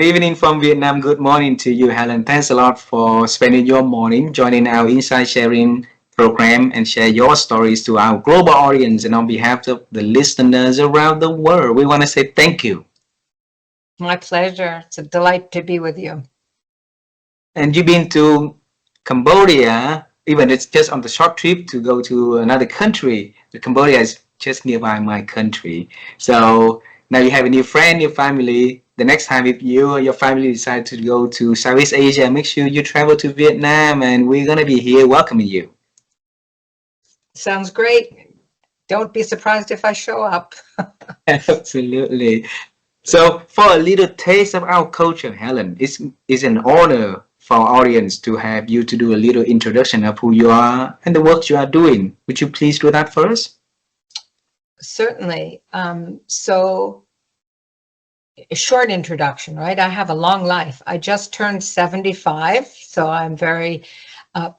evening from Vietnam. Good morning to you, Helen. Thanks a lot for spending your morning joining our Insight Sharing program and share your stories to our global audience. And on behalf of the listeners around the world, we want to say thank you. My pleasure. It's a delight to be with you. And you've been to Cambodia, even it's just on the short trip to go to another country. Cambodia is just nearby my country. So now you have a new friend, new family. The next time if you or your family decide to go to Southeast Asia, make sure you travel to Vietnam and we're going to be here welcoming you. Sounds great. Don't be surprised if I show up. Absolutely. So for a little taste of our culture, Helen, it's an honor for our audience to have you to do a little introduction of who you are and the work you are doing. Would you please do that for us? Certainly. So a short introduction, right? I have a long life. I just turned 75, so I'm very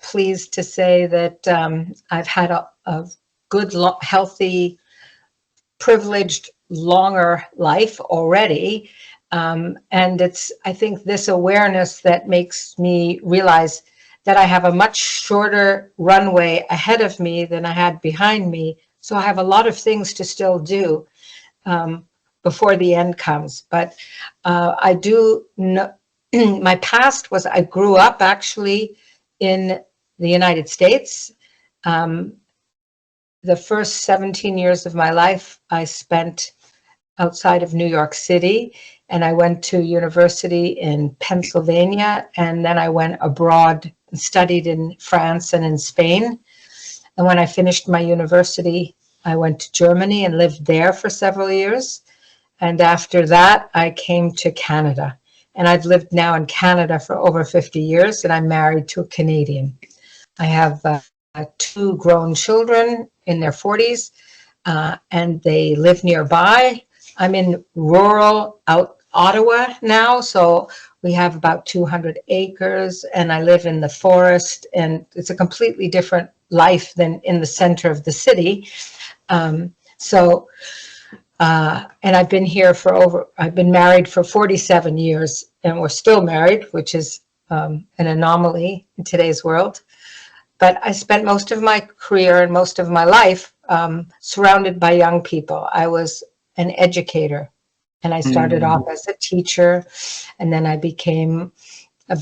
pleased to say that I've had a good, healthy, privileged, longer life already. And it's, I think, this awareness that makes me realize that I have a much shorter runway ahead of me than I had behind me. So I have a lot of things to still do before the end comes. But I do know my past was I grew up actually in the United States. The first 17 years of my life I spent outside of New York City, and I went to university in Pennsylvania, and then I went abroad and studied in France and in Spain. And when I finished my university, I went to Germany and lived there for several years. And after that, I came to Canada. And I've lived now in Canada for over 50 years, and I'm married to a Canadian. I have 2 grown children in their 40s, and they live nearby. I'm in rural Ottawa now, so we have about 200 acres, and I live in the forest, and it's a completely different life than in the center of the city. And I've been here I've been married for 47 years, and we're still married, which is an anomaly in today's world. But I spent most of my career and most of my life surrounded by young people. I was an educator, and I started off as a teacher, and then I became a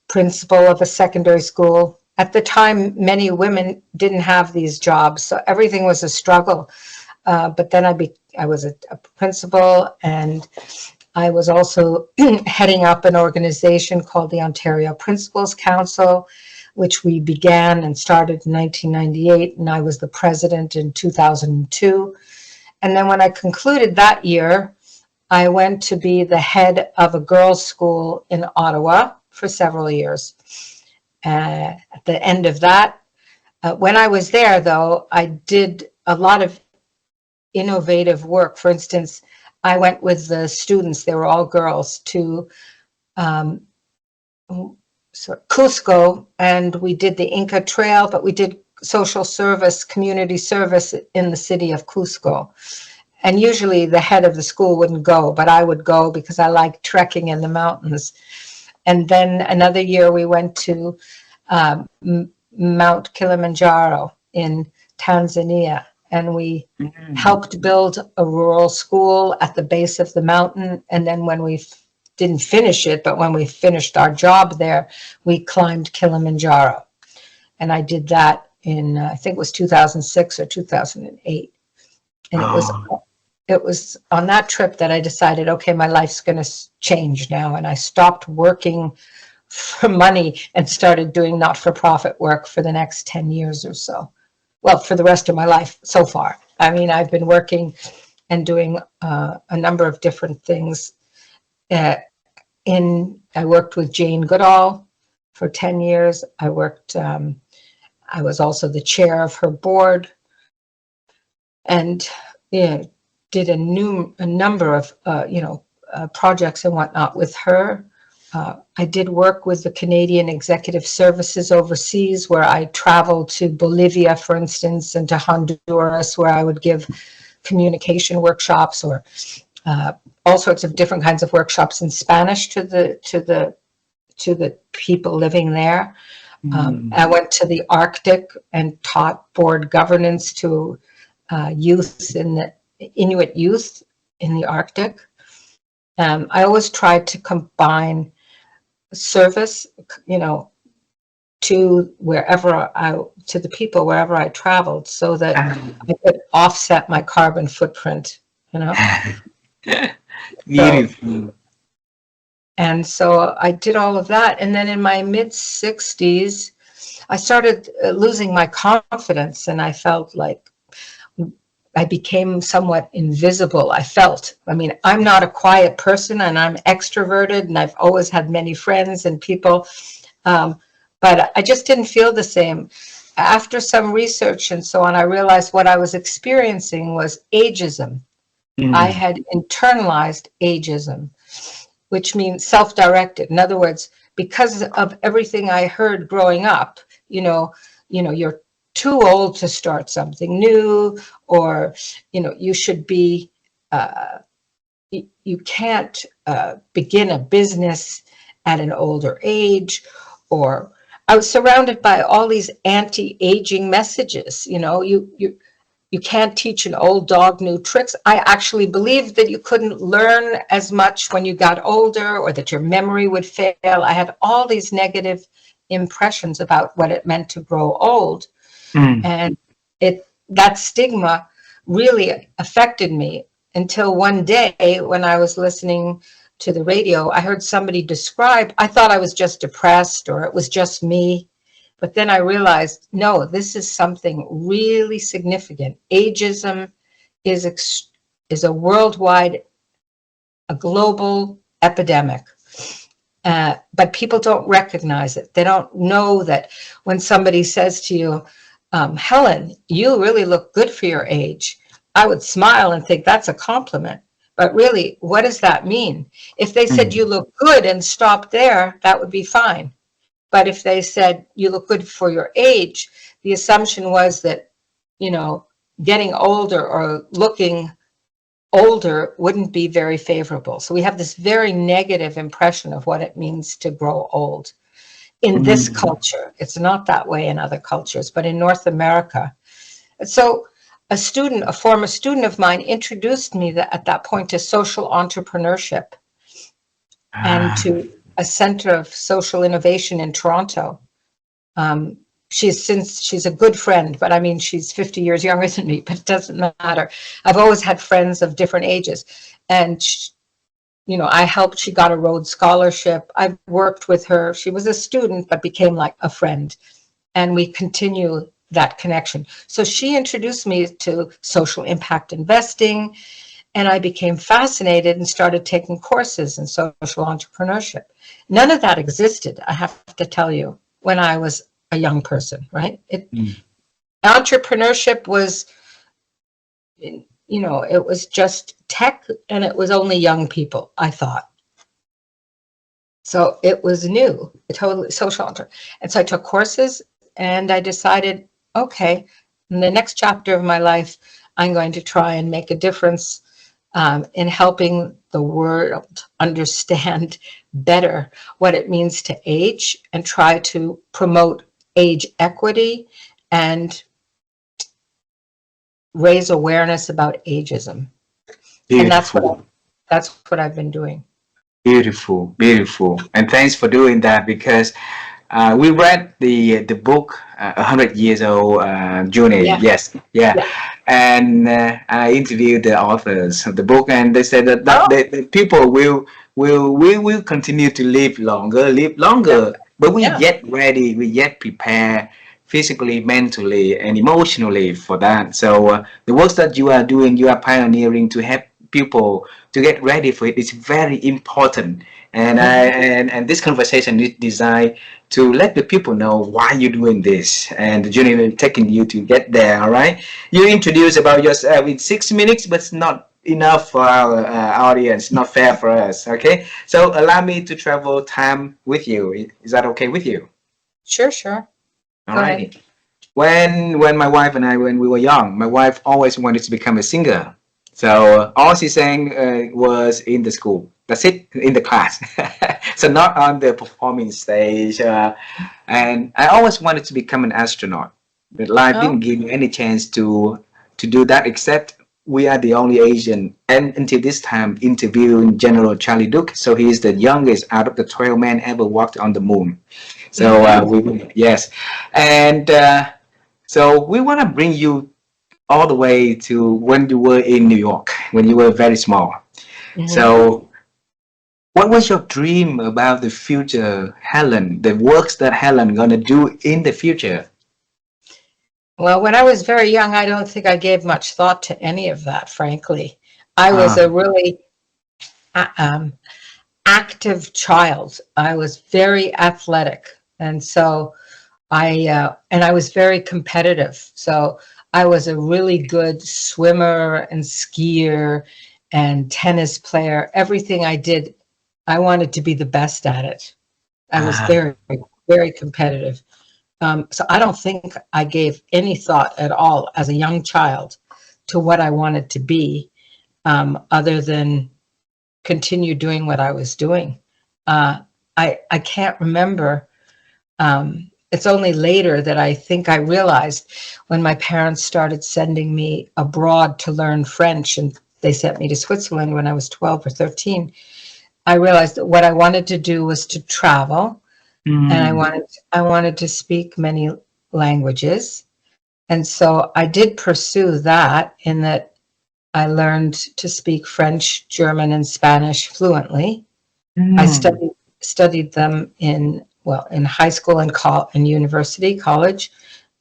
principal of a secondary school. At the time, many women didn't have these jobs, so everything was a struggle. But then I was a principal, and I was also heading up an organization called the Ontario Principals Council, which we began and started in 1998, and I was the president in 2002. And then when I concluded that year, I went to be the head of a girls' school in Ottawa for several years. At the end of that, when I was there, though, I did a lot of innovative work. For instance, I went with the students, they were all girls, to Cusco, and we did the Inca Trail, but we did social service, community service in the city of Cusco. And usually the head of the school wouldn't go, but I would go because I like trekking in the mountains. And then another year we went to Mount Kilimanjaro in Tanzania, and we helped build a rural school at the base of the mountain. And then when we didn't finish it, but when we finished our job there, we climbed Kilimanjaro. And I did that in, I think it was 2006 or 2008. And it was on that trip that I decided, okay, my life's going to change now. And I stopped working for money and started doing not-for-profit work for the next 10 years or so. Well, for the rest of my life so far. I mean, I've been working and doing a number of different things. I worked with Jane Goodall for 10 years. I was also the chair of her board, and did a number of projects and whatnot with her. I did work with the Canadian Executive Services overseas, where I traveled to Bolivia, for instance, and to Honduras, where I would give communication workshops, or all sorts of different kinds of workshops in Spanish to the people living there. I went to the Arctic and taught board governance to youth in the Inuit youth in the Arctic. I always tried to combine service, to the people wherever I traveled, so that I could offset my carbon footprint, Beautiful. And so I did all of that. And then in my mid-60s, I started losing my confidence, and I felt like I became somewhat invisible. I'm not a quiet person, and I'm extroverted, and I've always had many friends and people, but I just didn't feel the same. After some research and so on, I realized what I was experiencing was ageism. I had internalized ageism, which means self-directed. In other words, because of everything I heard growing up, you're too old to start something new, or, you should be, you can't begin a business at an older age, or I was surrounded by all these anti-aging messages. You can't teach an old dog new tricks. I actually believed that you couldn't learn as much when you got older, or that your memory would fail. I had all these negative impressions about what it meant to grow old. And that stigma really affected me until one day when I was listening to the radio, I heard somebody describe, I thought I was just depressed or it was just me. But then I realized, no, this is something really significant. Ageism is a worldwide, a global epidemic. But people don't recognize it. They don't know that when somebody says to you, Helen, you really look good for your age, I would smile and think that's a compliment. But really, what does that mean? If they said you look good and stopped there, that would be fine. But if they said you look good for your age, the assumption was that, getting older or looking older wouldn't be very favorable. So we have this very negative impression of what it means to grow old. In this culture, it's not that way in other cultures, but in North America. So a former student of mine introduced me at that point to social entrepreneurship and to a center of social innovation in Toronto. She's a good friend, but she's 50 years younger than me, but it doesn't matter. I've always had friends of different ages. And, I helped, she got a Rhodes Scholarship. I've worked with her. She was a student, but became like a friend. And we continue that connection. So she introduced me to social impact investing, and I became fascinated and started taking courses in social entrepreneurship. None of that existed, I have to tell you, when I was a young person, right? Entrepreneurship was, it was just tech, and it was only young people, I thought. So it was new, totally social entrepreneur. And so I took courses, and I decided, okay, in the next chapter of my life, I'm going to try and make a difference in helping the world understand better what it means to age, and try to promote age equity and raise awareness about ageism. Beautiful. And that's what I've been doing. Beautiful, beautiful. And thanks for doing that, because we read the book 100 Years Old Journey. Yeah. Yes, yeah. And I interviewed the authors of the book, and they said that the people will continue to live longer, but we yet ready, we yet prepare physically, mentally, and emotionally for that. So the work that you are doing, you are pioneering to help people to get ready for it. It's very important. And this conversation is designed to let the people know why you're doing this and the journey taking you to get there. All right, you introduce about yourself in 6 minutes, but it's not enough for our audience, not fair for us. Okay, so allow me to travel time with you. Is that okay with you? Sure. All right. When my wife and I, when we were young, my wife always wanted to become a singer. So all she's saying was in the school. That's it, in the class. So not on the performing stage. And I always wanted to become an astronaut, but life Oh, didn't give me any chance to do that. Except we are the only Asian, and until this time, interviewing General Charlie Duke. So he is the youngest out of the 12 men ever walked on the moon. So mm-hmm. yes, and so we want to bring you all the way to when you were in New York, when you were very small. Mm-hmm. So, what was your dream about the future, Helen? The works that Helen gonna do in the future? Well, when I was very young, I don't think I gave much thought to any of that, frankly. I was Ah, a really um, active child. I was very athletic. And so and I was very competitive. So I was a really good swimmer and skier and tennis player. Everything I did, I wanted to be the best at it. I was ah, very, very competitive. So I don't think I gave any thought at all as a young child to what I wanted to be, other than continue doing what I was doing. I can't remember. It's only later that I think I realized when my parents started sending me abroad to learn French, and they sent me to Switzerland when I was 12 or 13. I realized that what I wanted to do was to travel, and mm, I wanted to speak many languages. And so I did pursue that, in that I learned to speak French, German, and Spanish fluently. I mm, studied them in high school and university, college.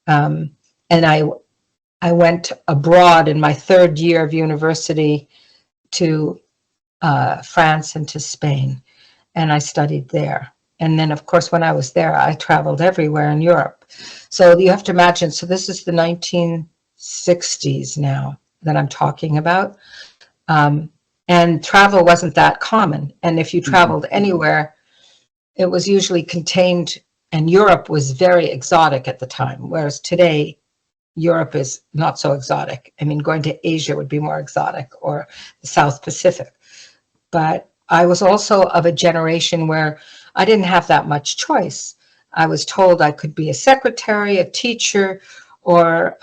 Um, and I went abroad in my third year of university to France and to Spain, and I studied there. And then, of course, when I was there, I traveled everywhere in Europe. So you have to imagine, so this is the 1960s now that I'm talking about. Um, and travel wasn't that common. And if you mm, traveled anywhere, it was usually contained, and Europe was very exotic at the time, whereas today, Europe is not so exotic. I mean, going to Asia would be more exotic, or the South Pacific. But I was also of a generation where I didn't have that much choice. I was told I could be a secretary, a teacher, or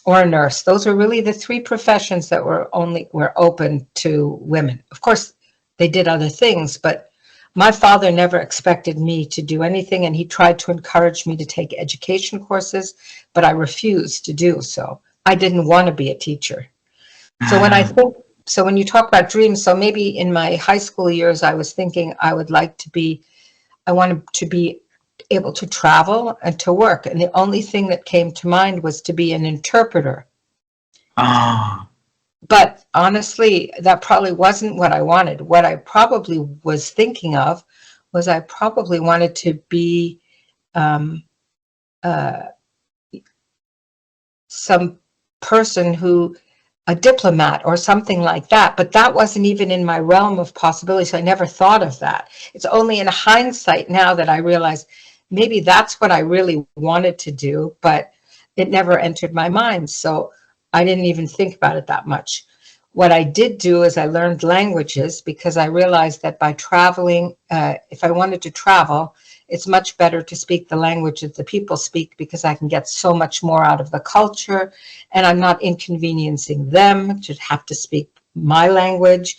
or a nurse. Those were really the three professions that were open to women. Of course, they did other things, but my father never expected me to do anything, and he tried to encourage me to take education courses, but I refused to do so. I didn't want to be a teacher. So when I ah, think, so when you talk about dreams, so maybe in my high school years, I was thinking I wanted to be able to travel and to work. And the only thing that came to mind was to be an interpreter. ah, But honestly, that probably wasn't what I wanted. What I probably was thinking of was I probably wanted to be um, uh, some person a diplomat or something like that. But that wasn't even in my realm of possibility. So I never thought of that. It's only in hindsight now that I realize maybe that's what I really wanted to do, but it never entered my mind. So I didn't even think about it that much. What I did do is I learned languages, because I realized that by traveling, if I wanted to travel, it's much better to speak the language that the people speak, because I can get so much more out of the culture, and I'm not inconveniencing them to have to speak my language.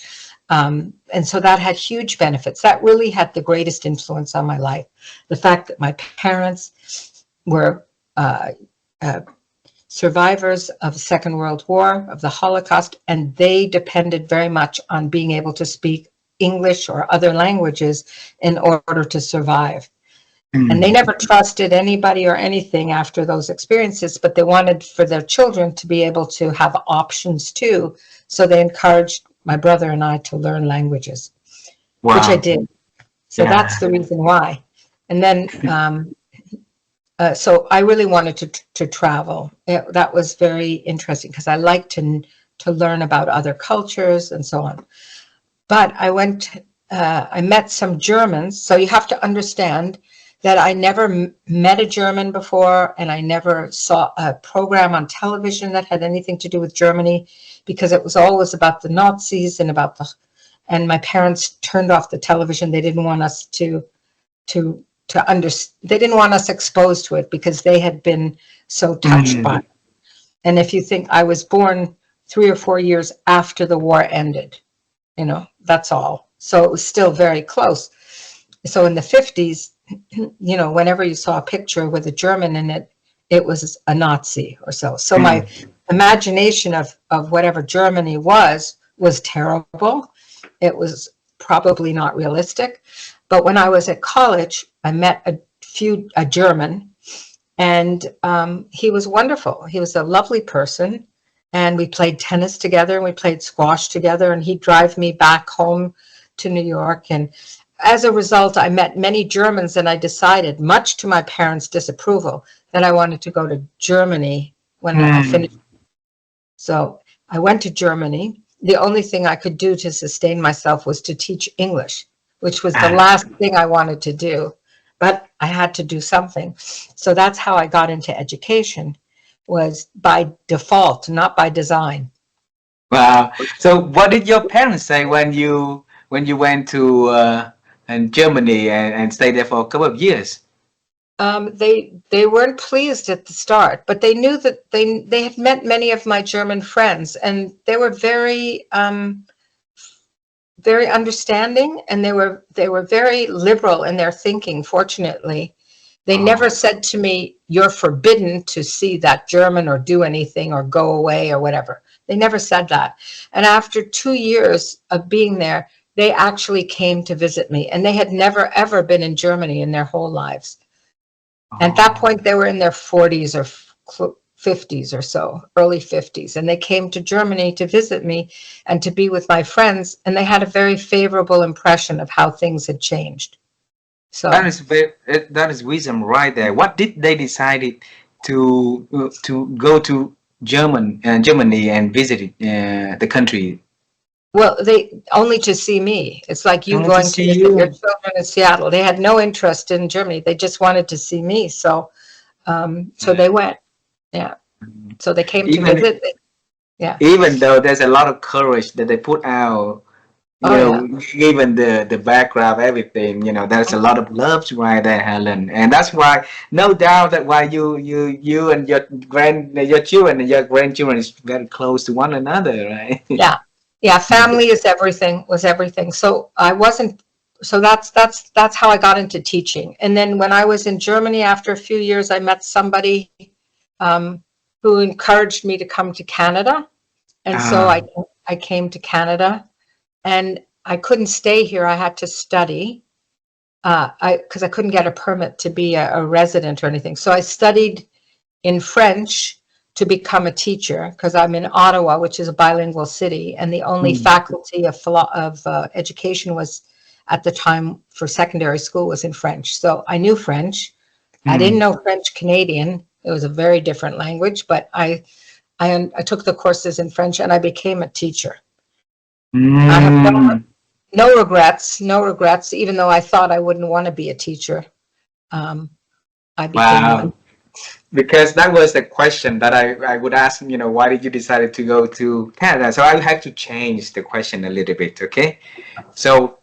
And so that had huge benefits. That really had the greatest influence on my life. The fact that my parents were uh, uh, survivors of the Second World War, of the Holocaust, and they depended very much on being able to speak English or other languages in order to survive. And they mm. never trusted anybody or anything after those experiences, but they wanted for their children to be able to have options too. So they encouraged my brother and I to learn languages, which I Wow. did. So that's Yeah. the reason why. And then so I really wanted to travel. That was very interesting, because I like to learn about other cultures and so on. But I met some Germans. So you have to understand that I never met a German before, and I never saw a program on television that had anything to do with Germany, because it was always about the Nazis and about the, and my parents turned off the television. They didn't want us they didn't want us exposed to it because they had been so touched by it. And if you think, I was born 3 or 4 years after the war ended, you know, that's all. So it was still very close. So in the 50s, you know, whenever you saw a picture with a German in it, it was a Nazi or so. So my imagination of whatever Germany was terrible. It was probably not realistic. But when I was at college, I met a German, and he was wonderful. He was a lovely person, and we played tennis together, and we played squash together, and he'd drive me back home to New York. And as a result, I met many Germans, and I decided, much to my parents' disapproval, that I wanted to go to Germany when I finished. So I went to Germany. The only thing I could do to sustain myself was to teach English, which was the last thing I wanted to do, but I had to do something. So that's how I got into education, was by default, not by design. Wow. So what did your parents say when you went to Germany and stayed there for a couple of years? They weren't pleased at the start, but they knew that they had met many of my German friends, and they were very very understanding, and they were very liberal in their thinking. Fortunately, they never said to me, "You're forbidden to see that German or do anything or go away or whatever." They never said that. And after 2 years of being there, they actually came to visit me, and they had never ever been in Germany in their whole lives. At that point, they were in their 40s or 50s or so, early 50s, and they came to Germany to visit me and to be with my friends, and they had a very favorable impression of how things had changed. So That is wisdom right there. What did they decided to go to Germany and visit the country? well, they only to see me. It's like you Only to going to see visit you. your children in Seattle. They had no interest in Germany. They just wanted to see me. So they went. Yeah. So they came to Even visit. Yeah. even though there's a lot of courage that they put out, Oh, yeah. given the background, everything, there's a lot of love right there, Helen, and that's why, no doubt that why you and your children and your grandchildren is very close to one another, right? Yeah. Yeah. Family is everything, was everything. So I wasn't, so that's how I got into teaching. And then when I was in Germany, after a few years, I met somebody who encouraged me to come to Canada. And so I came to Canada, and I couldn't stay here. I had to study because I couldn't get a permit to be a resident or anything. So I studied in French to become a teacher, because I'm in Ottawa, which is a bilingual city, and the only faculty of education was at the time for secondary school was in French. So I knew French. I didn't know French Canadian. It was a very different language, but I took the courses in French, and I became a teacher. I have no regrets, even though I thought I wouldn't want to be a teacher. I became Wow. one. Because that was the question that I would ask, why did you decide to go to Canada? So I'll have to change the question a little bit, okay? So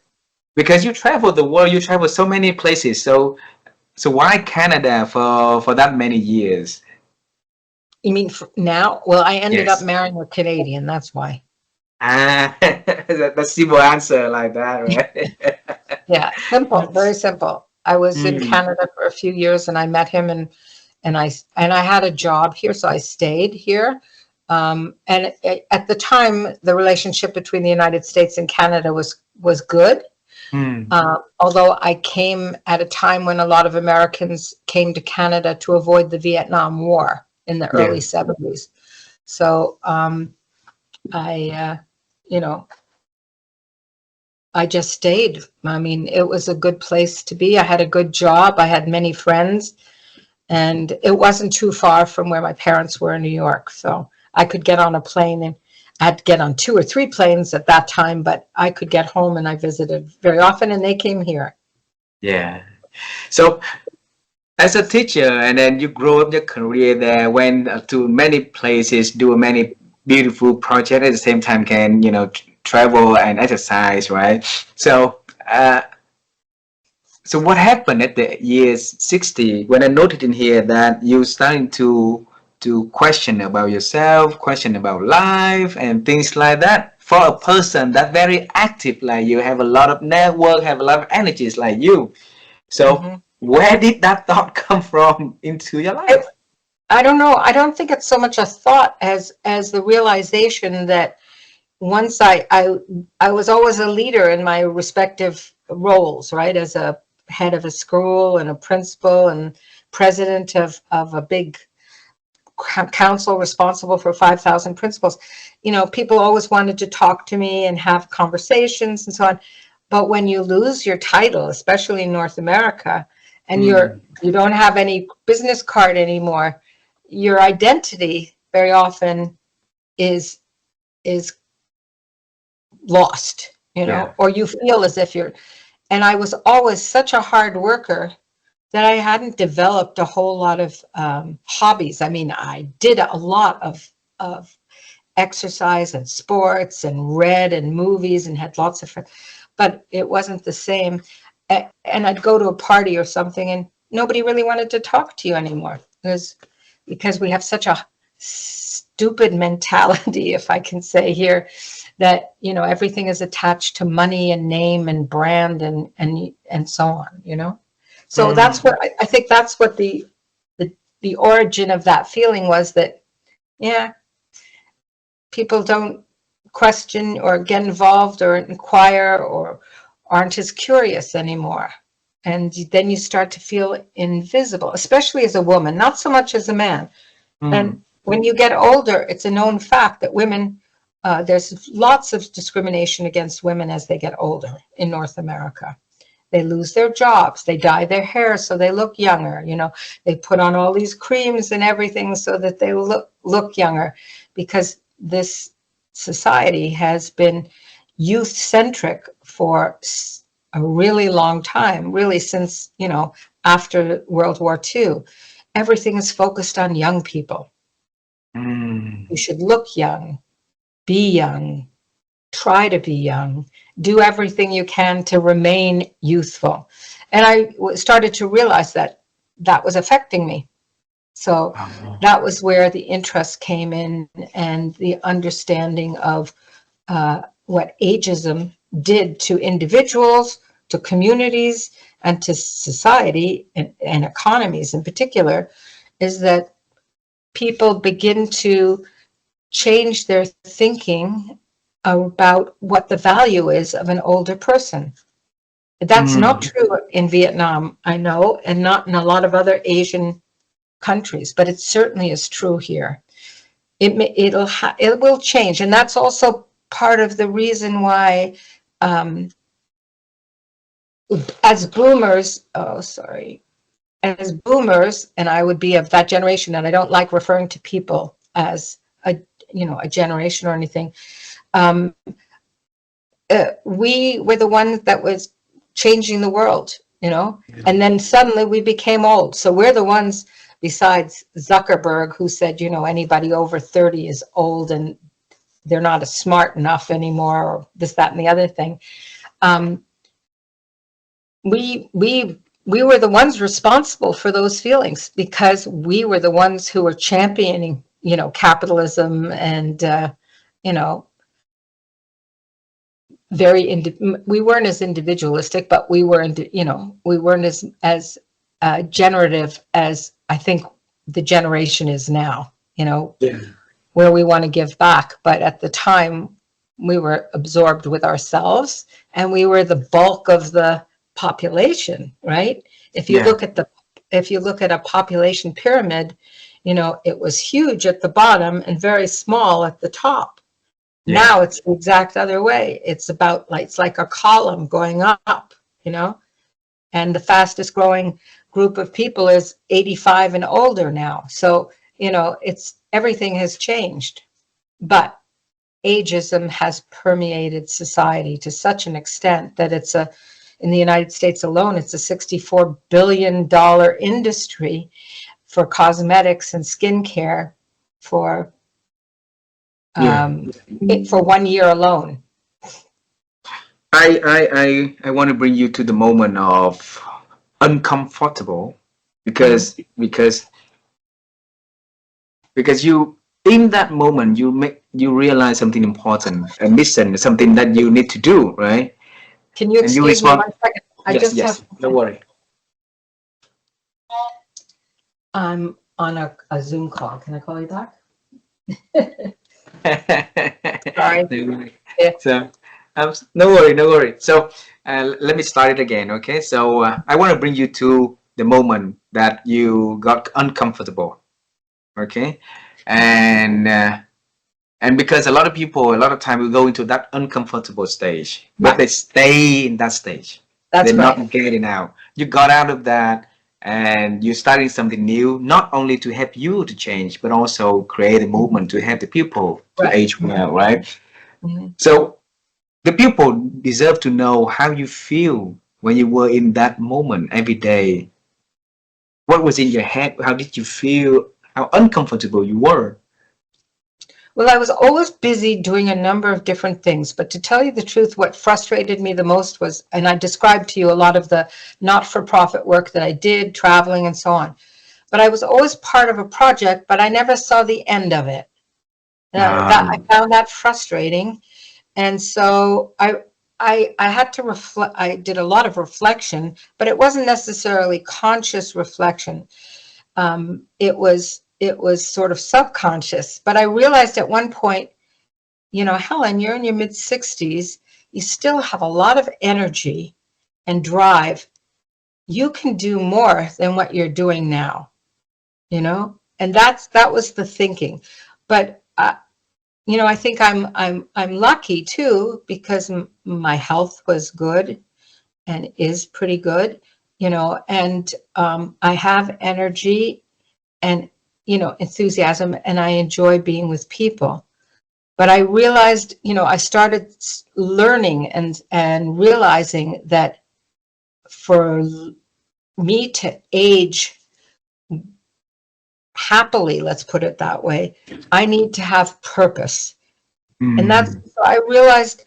because you travel the world, you travel so many places. So why Canada for that many years? You mean now? Well, I ended up Yes. marrying a Canadian. That's why. That's simple answer like that, right? Yeah, simple, very simple. I was in Canada for a few years, and I met him, and I had a job here, so I stayed here. And at the time, the relationship between the United States and Canada was good. Although I came at a time when a lot of Americans came to Canada to avoid the Vietnam War in the early 70s. So I just stayed. I mean, it was a good place to be. I had a good job. I had many friends, and it wasn't too far from where my parents were in New York. So I could get on a plane, and I had to get on 2 or 3 planes at that time, but I could get home, and I visited very often, and they came here. Yeah. So as a teacher, and then you grow up your career there, went to many places, do many beautiful projects at the same time, can travel and exercise, right? So so what happened at the years 60 when I noted in here that you starting to question about yourself, question about life and things like that, for a person that very active like you, have a lot of network, have a lot of energies like you. So Hmm. where did that thought come from into your I, life? I don't know. I don't think it's so much a thought as the realization that once I was always a leader in my respective roles, right? As a head of a school and a principal and president of a big council responsible for 5,000 principals. People always wanted to talk to me and have conversations and so on. But when you lose your title, especially in North America, and Mm, you don't have any business card anymore, your identity very often is is lost, yeah. or you feel as if you're. And I was always such a hard worker that I hadn't developed a whole lot of hobbies. I mean, I did a lot of exercise and sports and read and movies and had lots of friends, but it wasn't the same. And I'd go to a party or something and nobody really wanted to talk to you anymore. Because we have such a stupid mentality, if I can say here, that everything is attached to money and name and brand and so on. So that's Mm, what I think. That's what the origin of that feeling was, that yeah, people don't question or get involved or inquire or aren't as curious anymore. And then you start to feel invisible, especially as a woman, not so much as a man. mm, And when you get older, it's a known fact that women, there's lots of discrimination against women as they get older in North America. They lose their jobs, they dye their hair so they look younger, they put on all these creams and everything so that they look younger, because this society has been youth centric for a really long time, really since, after World War II. Everything is focused on young people. mm. You should look young, be young, try to be young, do everything you can to remain youthful. And I started to realize that that was affecting me. So Oh. that was where the interest came in, and the understanding of what ageism did to individuals, to communities, and to society and economies in particular, is that people begin to change their thinking about what the value is of an older person. That's not Mm, true in Vietnam, I know, and not in a lot of other Asian countries, but it certainly is true here. It will change, and that's also part of the reason why, um, as boomers, oh sorry, as boomers, and I would be of that generation, and I don't like referring to people as a generation or anything. Um, we were the ones that was changing the world, and then suddenly we became old. So we're the ones, besides Zuckerberg, who said, anybody over 30 is old and they're not as smart enough anymore, or this, that, and the other thing. Um, we were the ones responsible for those feelings, because we were the ones who were championing, capitalism and, you know, we weren't as individualistic, but we were, we weren't as generative as I think the generation is now, yeah. where we want to give back. But at the time, we were absorbed with ourselves, and we were the bulk of the population, right? If you Yeah. look at a population pyramid, it was huge at the bottom and very small at the top. Yeah. Now it's the exact other way. It's like a column going up, and the fastest growing group of people is 85 and older now. So, it's everything has changed, but ageism has permeated society to such an extent that in the United States alone, it's a $64 billion industry for cosmetics and skincare for Yeah. for 1 year alone. I want to bring you to the moment of uncomfortable Mhm. because you in that moment you realize something important, a mission, something that you need to do, right? Can you And you excuse me respond, 1 second? I yes, just yes, have, no worry. I'm on a Zoom call. Can I call you back? Sorry. No worry. Yeah. So, no worry, no worry. So, let me start it again, okay? So, I want to bring you to the moment that you got uncomfortable, okay? And because a lot of people, a lot of time, will go into that uncomfortable stage, but Right. they stay in that stage. They're That's right. not getting out. You got out of that, and you're starting something new, not only to help you to change, but also create a movement to help the people to Right. age well, right? Mhm. So the people deserve to know how you feel when you were in that moment every day. What was in your head? How did you feel? How uncomfortable you were? Well, I was always busy doing a number of different things, but to tell you the truth, what frustrated me the most was, and I described to you a lot of the not-for-profit work that I did, traveling and so on. But I was always part of a project, but I never saw the end of it. That I found that frustrating, and so I had to reflect. I did a lot of reflection, but it wasn't necessarily conscious reflection. It was sort of subconscious. But I realized at one point, Helen, you're in your mid-60s. You still have a lot of energy and drive. You can do more than what you're doing now, and that was the thinking. But I think I'm lucky too, because my health was good and is pretty good, and I have energy and enthusiasm, and I enjoy being with people. But I realized, I started learning and realizing that for me to age happily, let's put it that way, I need to have purpose. And that's, Mm. so I realized,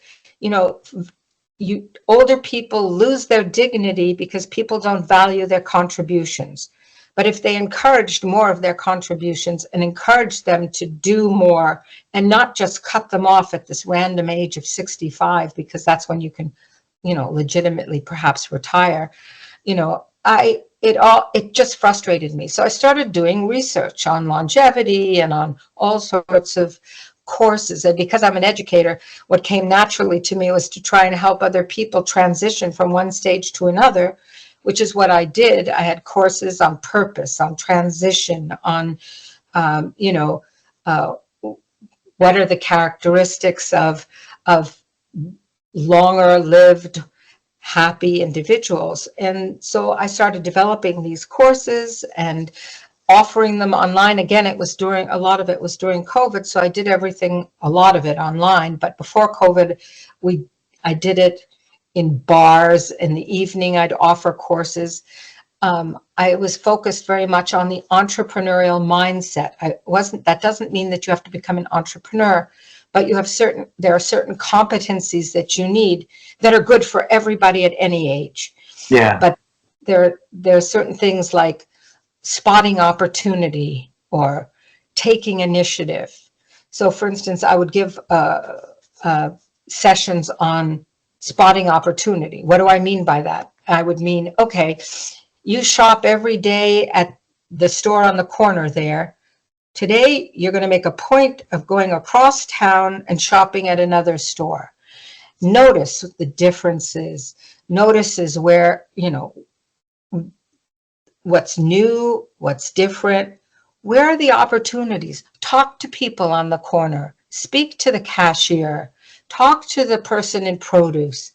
older people lose their dignity because people don't value their contributions. But if they encouraged more of their contributions and encouraged them to do more and not just cut them off at this random age of 65, because that's when you can, legitimately perhaps retire, it just frustrated me. So I started doing research on longevity and on all sorts of courses. And because I'm an educator, what came naturally to me was to try and help other people transition from one stage to another, which is what I did. I had courses on purpose, on transition, on, uh, what are the characteristics of longer lived happy individuals. And so I started developing these courses and offering them online. Again, a lot of it was during COVID. So I did a lot of it online. But before COVID, I did it in bars. In the evening, I'd offer courses. I was focused very much on the entrepreneurial mindset. That doesn't mean that you have to become an entrepreneur, but there are certain competencies that you need that are good for everybody at any age. Yeah. But there are certain things like spotting opportunity or taking initiative. So for instance, I would give sessions on spotting opportunity. What do I mean by that? I would mean, okay, you shop every day at the store on the corner there. Today, you're going to make a point of going across town and shopping at another store. Notice the differences. Notices where, what's new, what's different. Where are the opportunities? Talk to people on the corner. Speak to the cashier. Talk to the person in produce.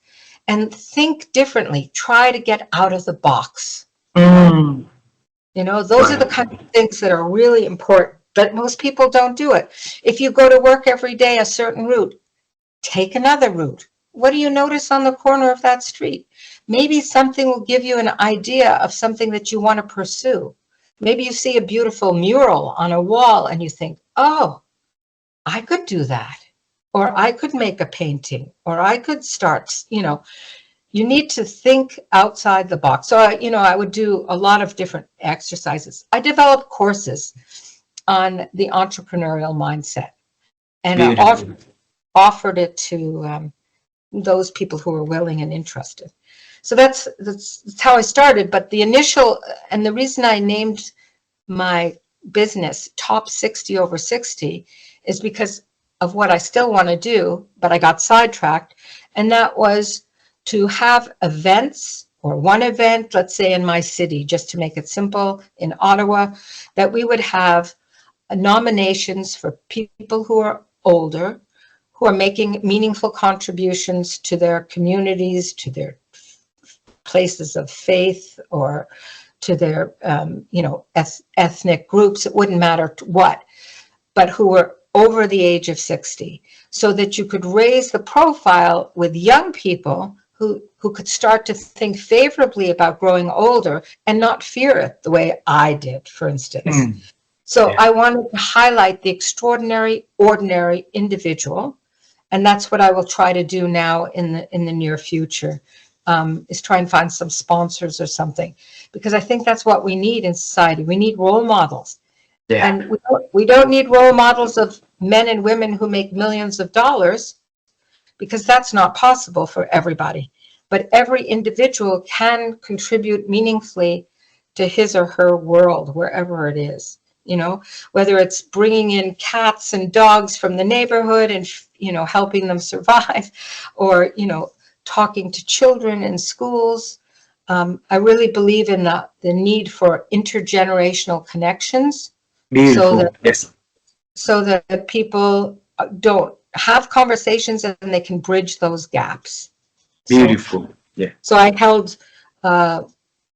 And think differently. Try to get out of the box. Mm. Those are the kind of things that are really important, but most people don't do it. If you go to work every day a certain route, take another route. What do you notice on the corner of that street? maybe something will give you an idea of something that you want to pursue. Maybe you see a beautiful mural on a wall and you think, oh, I could do that. Or I could make a painting, or I could start, you need to think outside the box. So, I would do a lot of different exercises. I developed courses on the entrepreneurial mindset, and I Beautiful. offered it to those people who were willing and interested. So that's how I started. But the initial, and the reason I named my business Top 60 Over 60 is because of what I still want to do, but I got sidetracked. And that was to have events, or one event, let's say in my city, just to make it simple, in Ottawa, that we would have nominations for people who are older, who are making meaningful contributions to their communities, to their places of faith, or to their, ethnic groups. It wouldn't matter what, but who were over the age of 60, so that you could raise the profile with young people who could start to think favorably about growing older and not fear it the way I did, for instance. So I wanted to highlight the extraordinary, ordinary individual. And that's what I will try to do now in the near future, is try and find some sponsors or something, because I think that's what we need in society. We need role models. Yeah. And we don't need role models of men and women who make millions of dollars, because that's not possible for everybody. But every individual can contribute meaningfully to his or her world, wherever it is. Whether it's bringing in cats and dogs from the neighborhood and, helping them survive, or, talking to children in schools. I really believe in the need for intergenerational connections. Beautiful. Yes. So that people don't have conversations and they can bridge those gaps. Beautiful. Yeah. So I held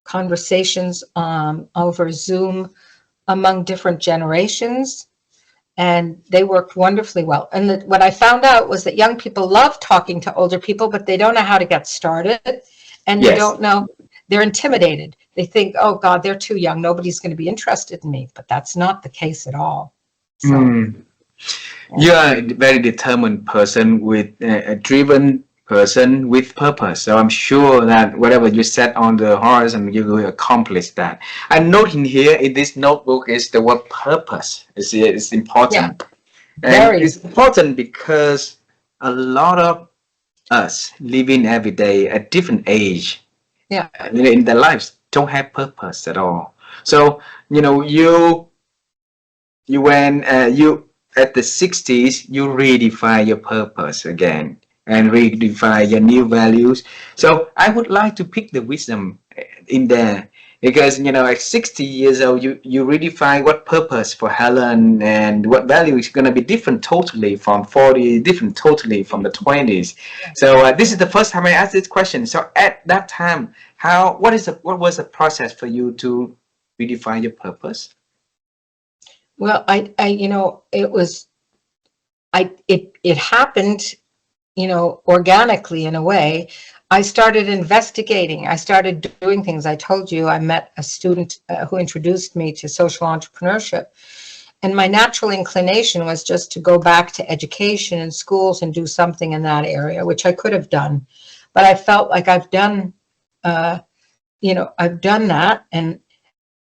conversations over Zoom among different generations, and they worked wonderfully well. And what I found out was that young people love talking to older people, but they don't know how to get started, and they don't know. They're intimidated. They think, oh God, they're too young. Nobody's going to be interested in me. But that's not the case at all. So, you are a very determined person, with a driven person with purpose. So I'm sure that whatever you set on the horizon, you will accomplish that. I'm noting here in this notebook is the word purpose. It's important. And it's important because a lot of us living every day at different age, in their lives, don't have purpose at all. So you at the 60s, you redefine your purpose again and redefine your new values. So I would like to pick the wisdom in there, because at 60 years old, you redefine what purpose for Helen, and what value is going to be different totally from 40, different totally from the 20s. So this is the first time I asked this question. So at that time, what was the process for you to redefine your purpose? Well, it happened, organically in a way. I started investigating. I started doing things. I told you I met a student who introduced me to social entrepreneurship. And my natural inclination was just to go back to education and schools and do something in that area, which I could have done. But I felt like I've done that. And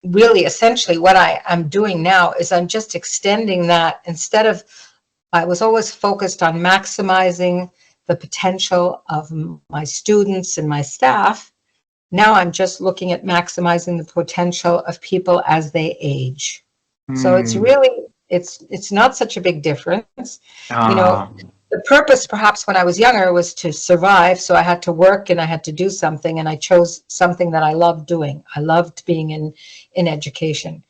really, essentially, what I am doing now is I'm just extending that. Instead of, I was always focused on maximizing the potential of my students and my staff. Now I'm just looking at maximizing the potential of people as they age. So it's really, it's not such a big difference. The purpose, perhaps when I was younger, was to survive. So I had to work and I had to do something, and I chose something that I loved doing. I loved being in education.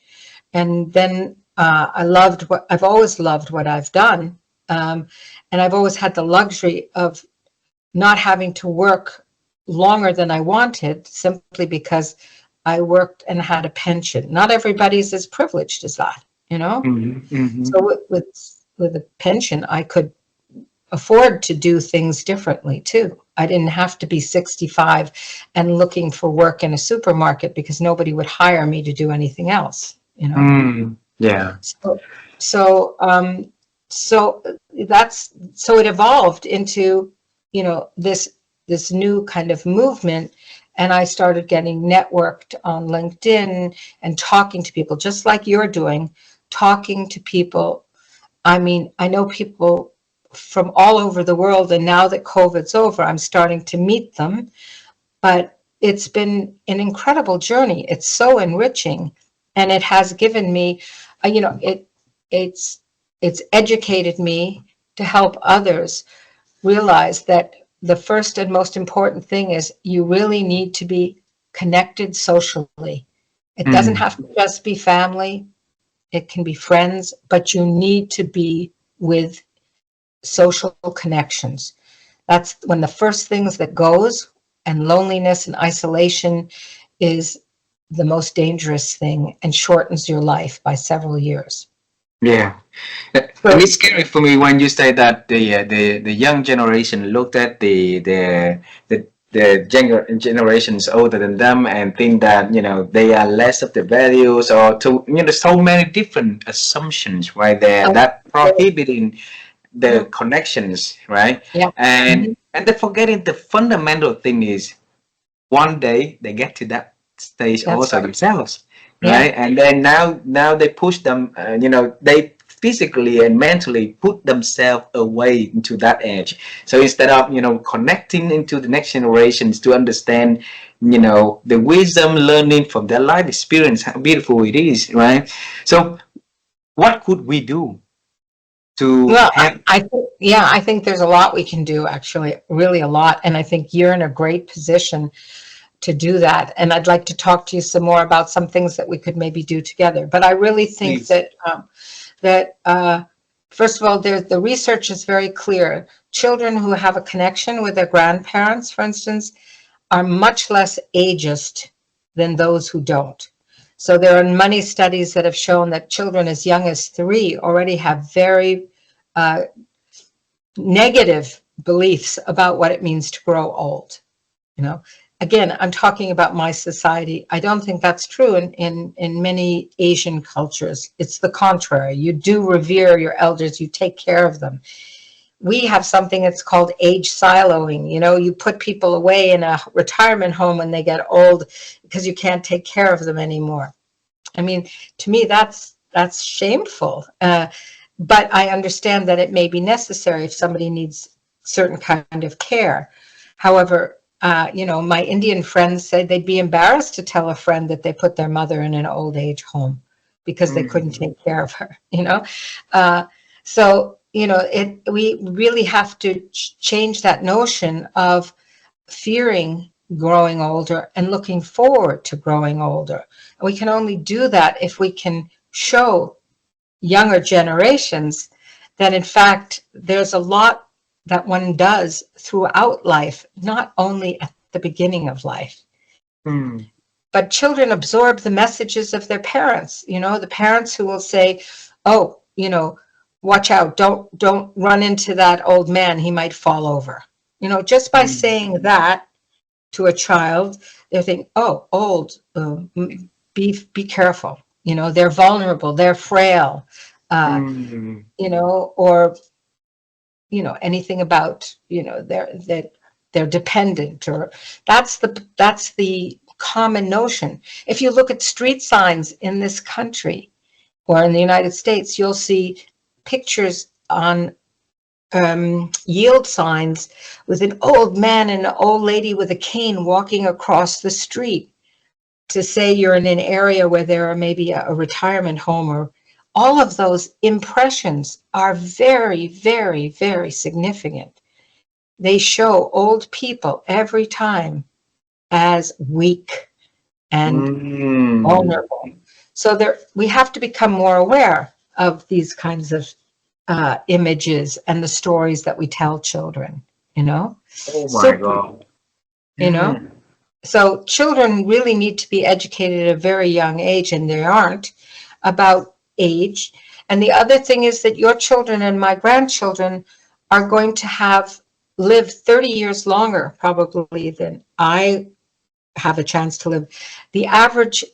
And then I've always loved what I've done. And I've always had the luxury of not having to work longer than I wanted, simply because I worked and had a pension. Not everybody's as privileged as that, So with a pension, I could afford to do things differently too. I didn't have to be 65 and looking for work in a supermarket because nobody would hire me to do anything else, you know. Yeah. So, so, um, so so it evolved into, you know, this new kind of movement, and I started getting networked on LinkedIn and talking to people, just like you're doing, talking to people. I mean, I know people from all over the world, and now that COVID's over, I'm starting to meet them. But it's been an incredible journey. It's so enriching, and it has given me, you know, it's it's educated me to help others realize that the first and most important thing is you really need to be connected socially. It doesn't Mm. have to just be family, it can be friends, but you need to be with social connections. That's when the first things that goes, and loneliness and isolation is the most dangerous thing and shortens your life by several years. Yeah. And So, it's scary for me when you say that the young generation looked at the generations older than them and think that they are less of the values, or to so many different assumptions right there that prohibiting the connections, right? yeah. And Mhm. and they're forgetting the fundamental thing is one day they get to that stage That's also right. themselves, Yeah, right? And then now they push them, they physically and mentally put themselves away into that edge. So instead of connecting into the next generations to understand the wisdom, learning from their life experience, how beautiful it is, right? So what could we do to well, have I think there's a lot we can do, actually, really a lot. And I think you're in a great position to do that. And I'd like to talk to you some more about some things that we could maybe do together. But I really think please? that first of all, the research is very clear. Children who have a connection with their grandparents, for instance, are much less ageist than those who don't. So there are many studies that have shown that children as young as 3 already have very uh, negative beliefs about what it means to grow old. You know, again, I'm talking about my society. I don't think that's true in many Asian cultures. It's the contrary. You do revere your elders, you take care of them. We have something that's called age siloing. You know, you put people away in a retirement home when they get old because you can't take care of them anymore. I mean, to me, that's shameful. But I understand that it may be necessary if somebody needs certain kind of care. However, my Indian friends said they'd be embarrassed to tell a friend that they put their mother in an old age home because they couldn't Mm. take care of her. So we really have to change that notion of fearing growing older and looking forward to growing older. And we can only do that if we can show younger generations that, in fact, there's a lot that one does throughout life, not only at the beginning of life. Mm. But children absorb the messages of their parents, the parents who will say, oh, watch out, don't run into that old man, he might fall over. Just by Mm. saying that to a child, they think, oh, old, be careful. They're vulnerable, they're frail, uh, Mm. or anything about they're dependent, or that's the common notion. If you look at street signs in this country or in the United States, you'll see pictures on yield signs with an old man and an old lady with a cane walking across the street to say you're in an area where there are maybe a retirement home. Or all of those impressions are very, very, very significant. They show old people every time as weak and Mm. vulnerable. So we have to become more aware of these kinds of images and the stories that we tell children, Oh my so, God. you know, Mm. so children really need to be educated at a very young age, and they aren't, about age. And the other thing is that your children and my grandchildren are going to have lived 30 years longer probably than I have a chance to live. The average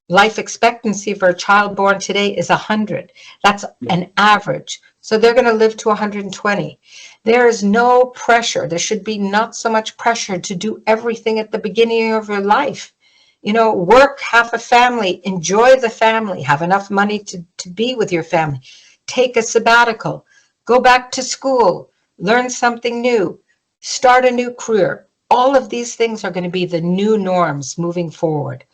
life expectancy for a child born today is 100. That's an average. So they're going to live to 120. There is no pressure. There should be not so much pressure to do everything at the beginning of your life. You know, work, have a family, enjoy the family, have enough money to be with your family, take a sabbatical, go back to school, learn something new, start a new career. All of these things are going to be the new norms moving forward.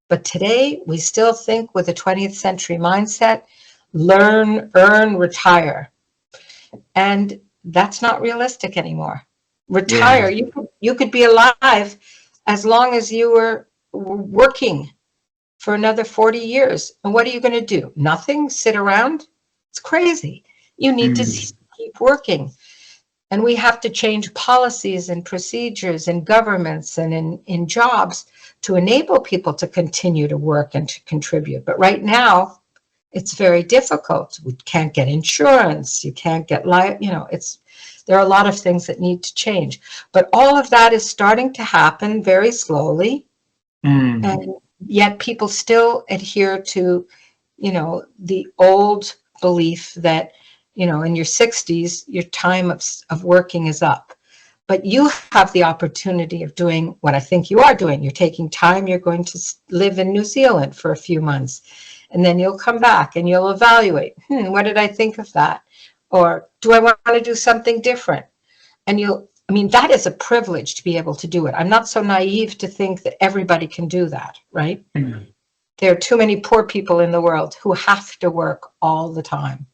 But today, we still think with a 20th century mindset, learn, earn, retire. And that's not realistic anymore. Yeah. Retire, you could be alive as long as you were working for another 40 years. And what are you going to do? Nothing? Sit around? It's crazy. You need to Mm. keep working. And we have to change policies and procedures in governments and in jobs to enable people to continue to work and to contribute. But right now, it's very difficult. We can't get insurance. You can't get there are a lot of things that need to change. But all of that is starting to happen very slowly. Mm. And yet people still adhere to, the old belief that, in your 60s, your time of working is up. But you have the opportunity of doing what I think you are doing. You're taking time. You're going to live in New Zealand for a few months. And then you'll come back and you'll evaluate, what did I think of that? Or do I want to do something different? And that is a privilege to be able to do it. I'm not so naive to think that everybody can do that, right? Mm. There are too many poor people in the world who have to work all the time.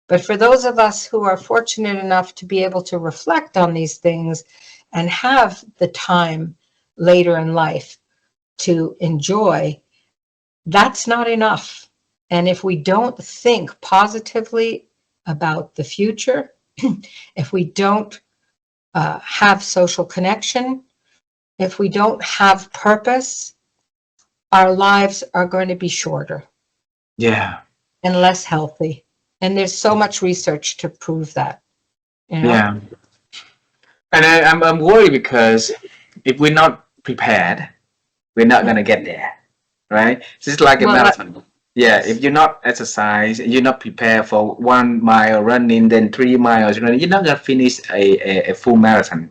But for those of us who are fortunate enough to be able to reflect on these things and have the time later in life to enjoy, that's not enough. And if we don't think positively about the future, if we don't have social connection, if we don't have purpose, our lives are going to be shorter. Yeah. And less healthy. And there's so much research to prove that. Yeah. And I'm worried because if we're not prepared, we're not gonna get there, right? It's just like a marathon. Yeah, if you're not exercise, you're not prepared for 1 mile running, then 3 miles running, you're not gonna finish a full marathon,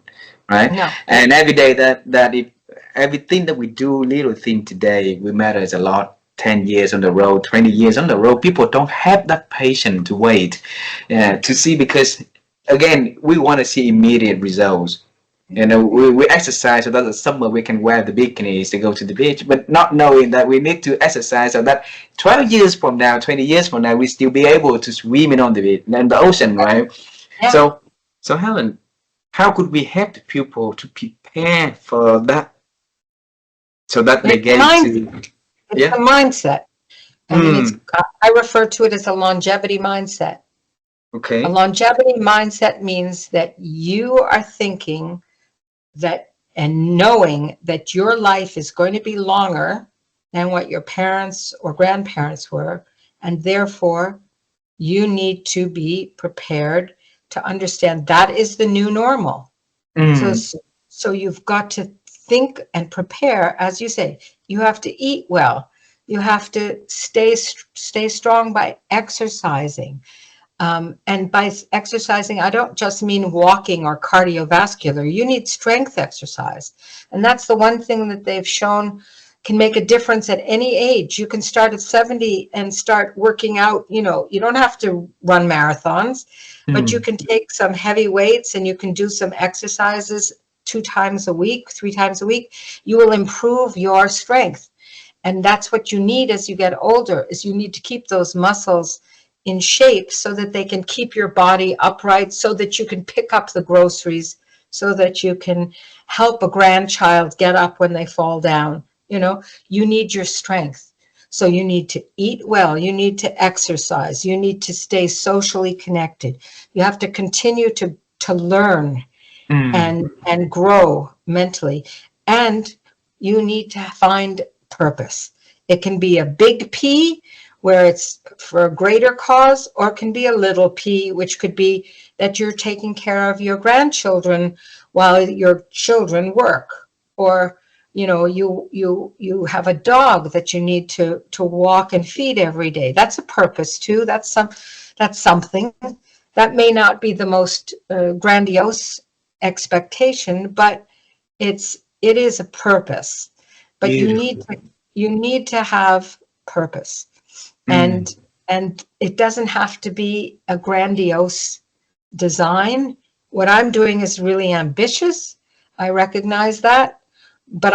right? No. And every day that if everything that we do, little thing today, will matters a lot. 10 years on the road, 20 years on the road, people don't have that patience to wait to see, because again, we want to see immediate results. We exercise so that the summer we can wear the bikinis to go to the beach, but not knowing that we need to exercise so that 12 years from now, 20 years from now, we still be able to swim in on the beach and the ocean, right? Yeah. So Helen, how could we help the people to prepare for that so that they get to... It's a mindset. I refer to it as a longevity mindset. Okay. A longevity mindset means that you are thinking that and knowing that your life is going to be longer than what your parents or grandparents were, and therefore you need to be prepared to understand that is the new normal. So you've got to think and prepare, as you say. You have to eat well. You have to stay strong by exercising. And by exercising, I don't just mean walking or cardiovascular. You need strength exercise. And that's the one thing that they've shown can make a difference at any age. You can start at 70 and start working out. You don't have to run marathons, but you can take some heavy weights and you can do some exercises 2 times a week, 3 times a week. You will improve your strength. And that's what you need as you get older, is you need to keep those muscles in shape so that they can keep your body upright, so that you can pick up the groceries, so that you can help a grandchild get up when they fall down. You need your strength. So you need to eat well. You need to exercise. You need to stay socially connected. You have to continue to learn and grow mentally. And you need to find purpose. It can be a big P where it's for a greater cause, or it can be a little p, which could be that you're taking care of your grandchildren while your children work, or you have a dog that you need to walk and feed every day. That's a purpose too. That's something that may not be the most grandiose expectation, but it is a purpose. But Beautiful. you need to have purpose, Mm. and it doesn't have to be a grandiose design. What I'm doing is really ambitious. I recognize that, but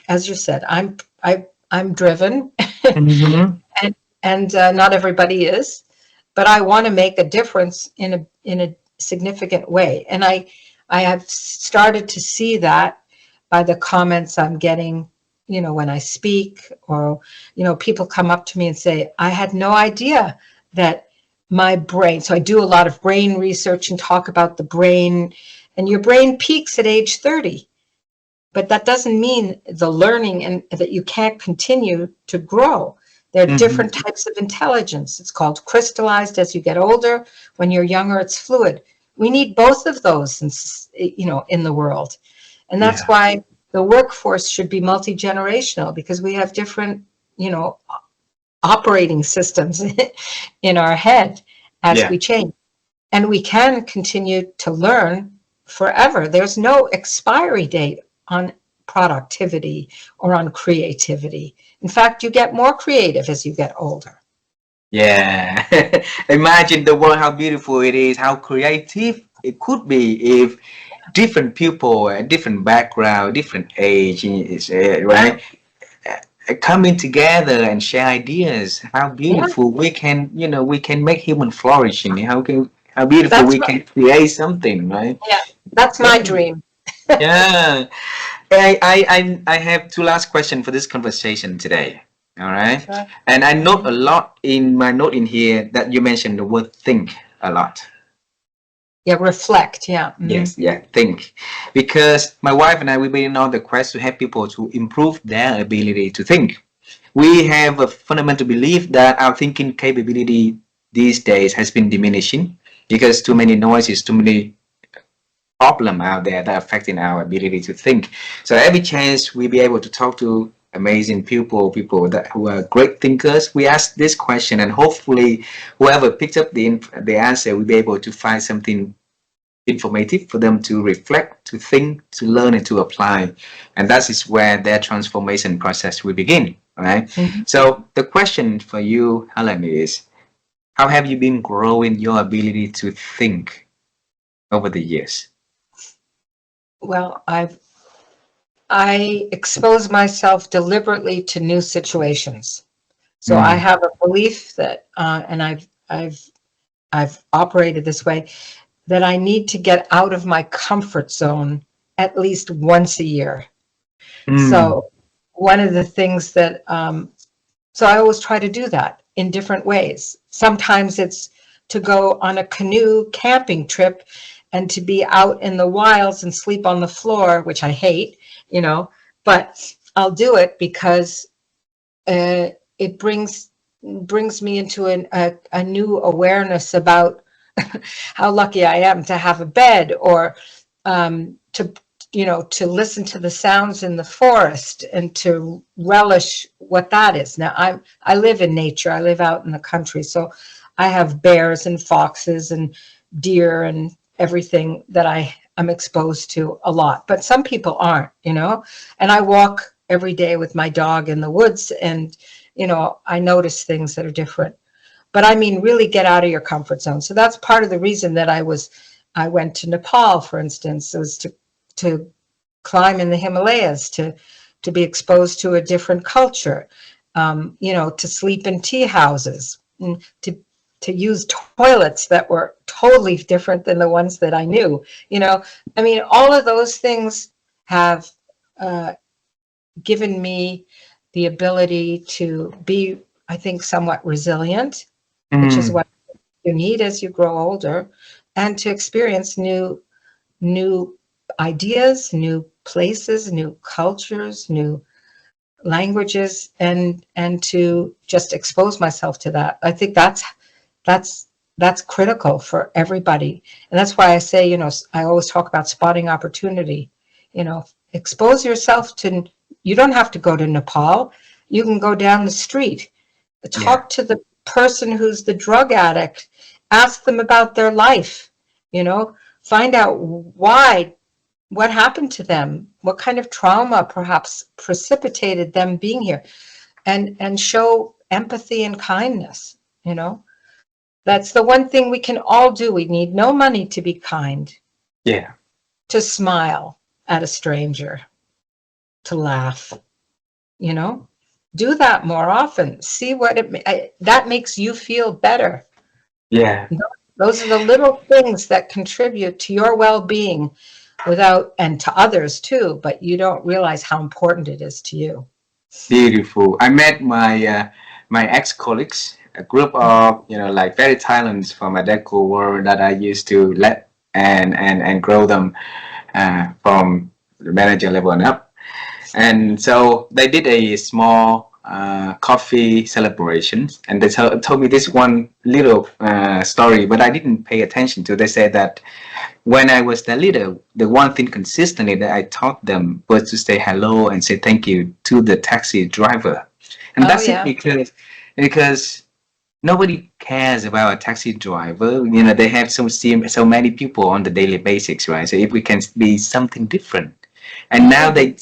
as you said, I'm driven, Mhm. and not everybody is, but I want to make a difference in a significant way, and I have started to see that by the comments I'm getting, when I speak, or people come up to me and say, I had no idea that my brain. So I do a lot of brain research and talk about the brain, and your brain peaks at age 30. But that doesn't mean the learning and that you can't continue to grow. There are Mhm. different types of intelligence. It's called crystallized as you get older. When you're younger, it's fluid. We need both of those in the world. And that's Yeah. why the workforce should be multi-generational, because we have different, operating systems in our head as Yeah. we change. And we can continue to learn forever. There's no expiry date on productivity or on creativity. In fact, you get more creative as you get older. Yeah. Imagine the world, how beautiful it is, how creative it could be if different people, different background, different age, right? Coming together and share ideas. How Yeah, beautiful we can, we can make human flourishing. How beautiful that's we my, can create something, right? yeah, that's my Yeah. dream. Yeah. I have two last questions for this conversation today. All right. Sure. And I note Mhm. a lot in my note in here that you mentioned the word think a lot. Yeah, reflect. Yeah. Mhm. Yes, yeah, think. Because my wife and I, we've been on the quest to help people to improve their ability to think. We have a fundamental belief that our thinking capability these days has been diminishing because too many noises, too many problem out there that are affecting our ability to think. So every chance we be able to talk to amazing people that who are great thinkers, we ask this question, and hopefully whoever picked up the answer will be able to find something informative for them to reflect, to think, to learn, and to apply. And that is where their transformation process will begin. Right. Mhm. So the question for you, Helen, is how have you been growing your ability to think over the years? Well, I expose myself deliberately to new situations. So I Mm. have a belief that, and I've operated this way, that I need to get out of my comfort zone at least once a year. Mm. So one of the things that, so I always try to do that in different ways. Sometimes it's to go on a canoe camping trip and to be out in the wilds and sleep on the floor, which I hate, but I'll do it because it brings me into a new awareness about how lucky I am to have a bed, or to listen to the sounds in the forest and to relish what that is. Now I live in nature. I live out in the country, so I have bears and foxes and deer and everything that I'm exposed to a lot. But some people aren't, and I walk every day with my dog in the woods, and I notice things that are different. But I mean, really get out of your comfort zone. So that's part of the reason that I went to Nepal, for instance, was to climb in the Himalayas, to be exposed to a different culture, to sleep in tea houses, and to use toilets that were totally different than the ones that I knew. I mean, all of those things have uh, given me the ability to be, I think, somewhat resilient, which is Mm. what you need as you grow older, and to experience new ideas, new places, new cultures, new languages and to just expose myself to that. I think that's critical for everybody. And that's why I say, I always talk about spotting opportunity. Expose yourself to, you don't have to go to Nepal. You can go down the street, Yeah. talk to the person who's the drug addict, ask them about their life, find out what happened to them, what kind of trauma perhaps precipitated them being here, and show empathy and kindness. That's the one thing we can all do. We need no money to be kind, Yeah. to smile at a stranger, to laugh. Do that more often. See what that makes you feel better. Yeah. Those are the little things that contribute to your well-being and to others too, but you don't realize how important it is to you. Beautiful. I met my ex-colleagues, a group of like very talents from a deco world that I used to let and grow them from the manager level and up. And so they did a small coffee celebration, and they told me this one little story, but I didn't pay attention to. They said that when I was the leader, the one thing consistently that I taught them was to say hello and say thank you to the taxi driver. And that's it, because nobody cares about a taxi driver. They have so many people on the daily basis, right? So if we can be something different. And now they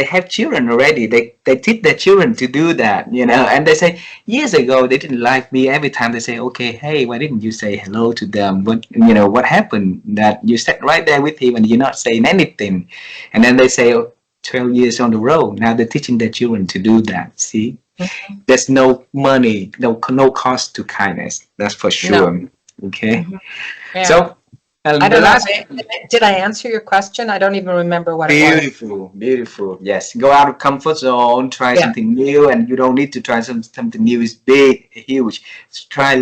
have children already. They teach their children to do that, and they say years ago they didn't like me. Every time they say, okay, hey, why didn't you say hello to them? What happened that you sat right there with him and you're not saying anything? And then they say, 12 years on the road, now they're teaching their children to do that. See, there's no money, no cost to kindness. That's for sure. No. Okay. Yeah. So I don't know. Did I answer your question? I don't even remember what it was. Beautiful. Yes. Go out of comfort zone, try something new, and you don't need to try something new. It's big, huge. Try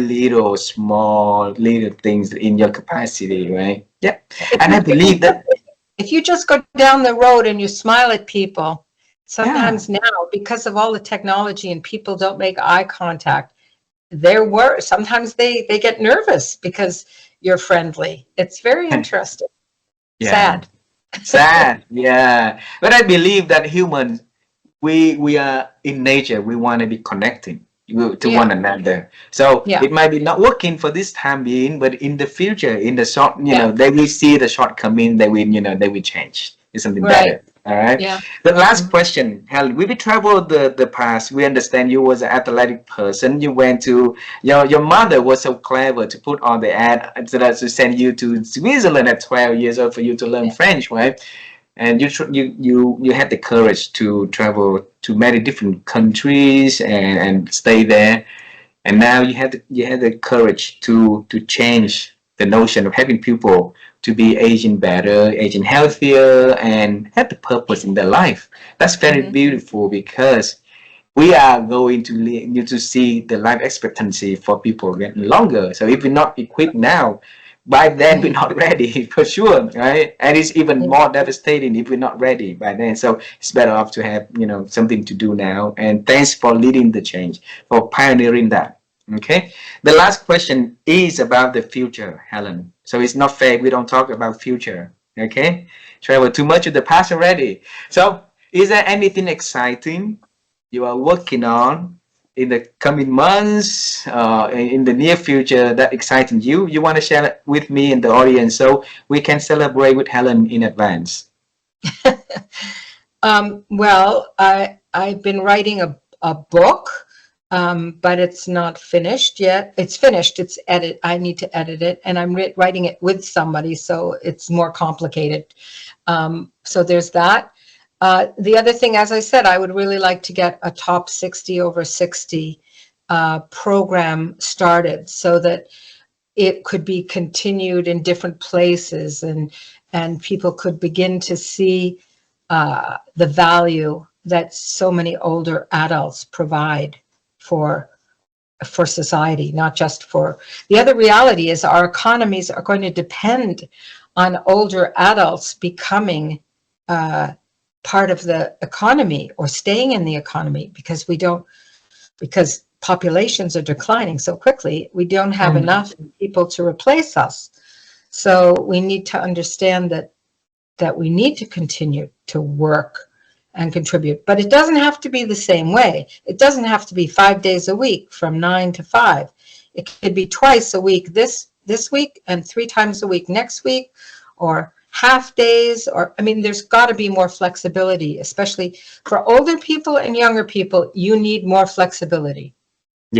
small things in your capacity, right? Yeah. And I believe that if you just go down the road and you smile at people, sometimes now, because of all the technology and people don't make eye contact, sometimes they get nervous because you're friendly. It's very interesting. Sad. Yeah. But I believe that humans, we are in nature, we want to be connecting to one another. So it might be not working for this time being, but in the future, in the short, they will see the shortcoming, they will change. It's something better. All right. Yeah. The last question, Helen. We traveled the past. We understand you was an athletic person. You went to your mother was so clever to put on the ad to send you to Switzerland at 12 years old for you to learn French, right? And you had the courage to travel to many different countries and stay there. And now you had the courage to change the notion of having people to be aging better, aging healthier, and have the purpose in their life. That's very beautiful, because we are going to need to see the life expectancy for people getting longer. So if we're not equipped now, by then we're not ready for sure, right? And it's even more devastating if we're not ready by then. So it's better off to have something to do now. And thanks for leading the change, for pioneering that. Okay, the last question is about the future, Helen. So it's not fair we don't talk about future. Okay, travel too much of the past already. So is there anything exciting you are working on in the coming months, in the near future, that exciting you want to share it with me and the audience, so we can celebrate with Helen in advance? Well, I've been writing a book. But it's not finished yet. It's finished. It's I need to edit it, and I'm writing it with somebody, so it's more complicated. So there's that. The other thing, as I said, I would really like to get a top 60 over 60 program started, so that it could be continued in different places, and people could begin to see the value that so many older adults provide for society, not just for. The other reality is our economies are going to depend on older adults becoming part of the economy or staying in the economy because populations are declining so quickly. We don't have enough people to replace us. So we need to understand that we need to continue to work and contribute, but it doesn't have to be the same way. It doesn't have to be 5 days a week from 9 to 5. It could be twice a week this week and 3 times a week next week, or half days, or I mean, there's got to be more flexibility, especially for older people and younger people. You need more flexibility.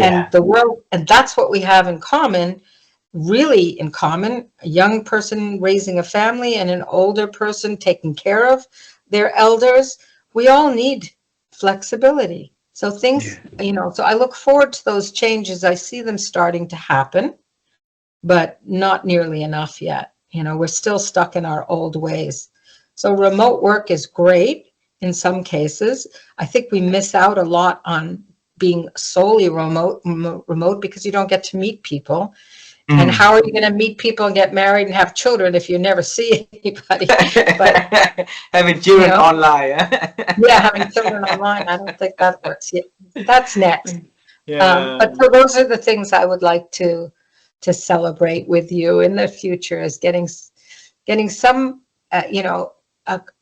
And the world, and that's what we have in common, really in common, a young person raising a family and an older person taking care of their elders. We all need flexibility. So things, so I look forward to those changes. I see them starting to happen, but not nearly enough yet. We're still stuck in our old ways. So remote work is great in some cases. I think we miss out a lot on being solely remote because you don't get to meet people. And how are you going to meet people and get married and have children if you never see anybody? But having children online. Yeah, having children online, I don't think that works yet. That's next. But so those are the things I would like to celebrate with you in the future, is getting some,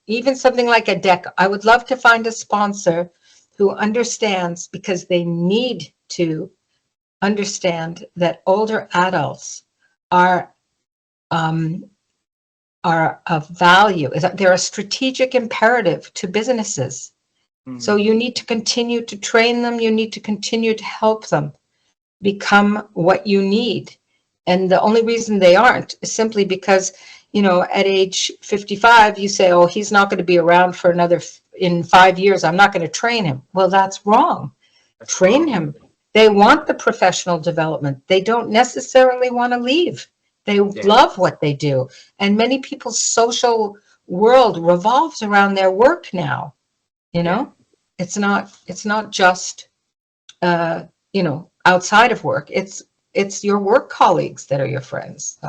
even something like a deck. I would love to find a sponsor who understands, because they need to understand that older adults are of value. They're a strategic imperative to businesses. So you need to continue to train them. You need to continue to help them become what you need. And the only reason they aren't is simply because, at age 55, you say, oh, he's not going to be around for in 5 years. I'm not going to train him. Well, that's wrong. Train him. They want the professional development. They don't necessarily want to leave. They love what they do. And many people's social world revolves around their work now. It's not just, outside of work. It's your work colleagues that are your friends.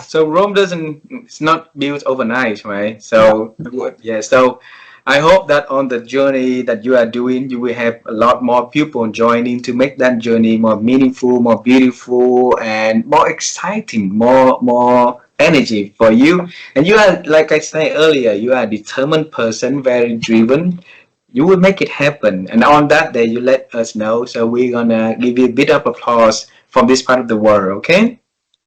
So Rome it's not built overnight, right? So so I hope that on the journey that you are doing, you will have a lot more people joining to make that journey more meaningful, more beautiful, and more exciting, more energy for you. And you are, like I said earlier, you are a determined person, very driven. You will make it happen. And on that day, you let us know. So we're gonna give you a bit of applause from this part of the world, okay?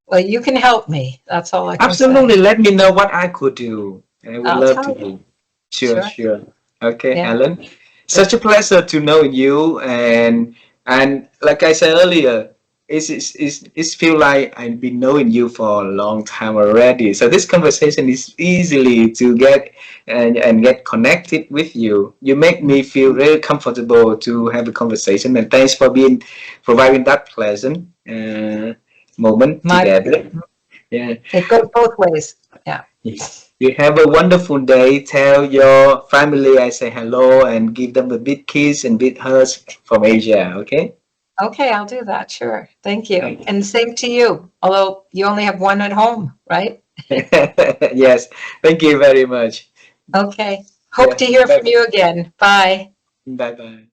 Well, you can help me. That's all I can Absolutely. say. Let me know what I could do. I would I'll love tell to you. do. Sure. Okay, Yeah. Helen. Such a pleasure to know you. And like I said earlier, it's feel like I've been knowing you for a long time already. So this conversation is easily to get and get connected with you. You make me feel really comfortable to have a conversation. And thanks for providing that pleasant moment together. Yeah. It goes both ways. Yeah. You have a wonderful day. Tell your family I say hello and give them a big kiss and big hugs from Asia, okay? Okay, I'll do that. Sure. Thank you. And same to you. Although you only have one at home, right? Yes. Thank you very much. Okay. Hope to hear from you again. Bye. Bye bye.